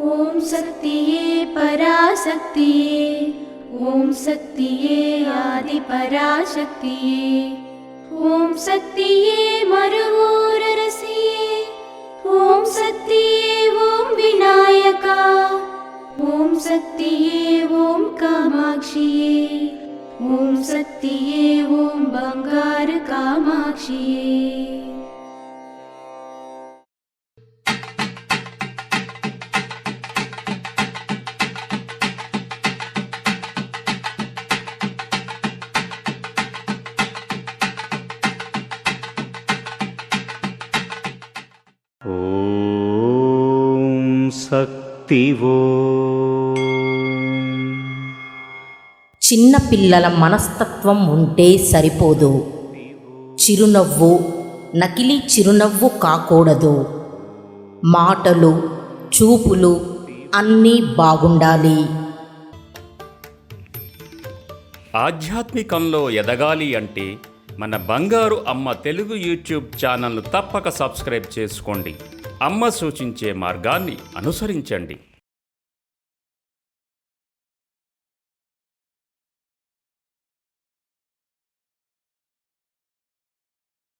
ఓం శక్తియే పరాశక్తియే, ఓం శక్తియే ఆది పరాశక్తియే, ఓం శక్తియే మరువూరరసియే, ఓం శక్తియే ఓం వినాయక, ఓం శక్తియే ఓం కామాక్షియే, ఓం శక్తియే ఓం బంగారు కామాక్షియే. శక్తివో చిన్నపిల్లల మనస్తత్వం ఉంటే సరిపోదు. చిరునవ్వు నకిలీ చిరునవ్వు కాకూడదు. మాటలు చూపులు అన్నీ బాగుండాలి. ఆధ్యాత్మికంలో ఎదగాలి అంటే మన బంగారు అమ్మ తెలుగు యూట్యూబ్ ఛానల్ను తప్పక సబ్స్క్రైబ్ చేసుకోండి. అమ్మ సూచించే మార్గాన్ని అనుసరించండి.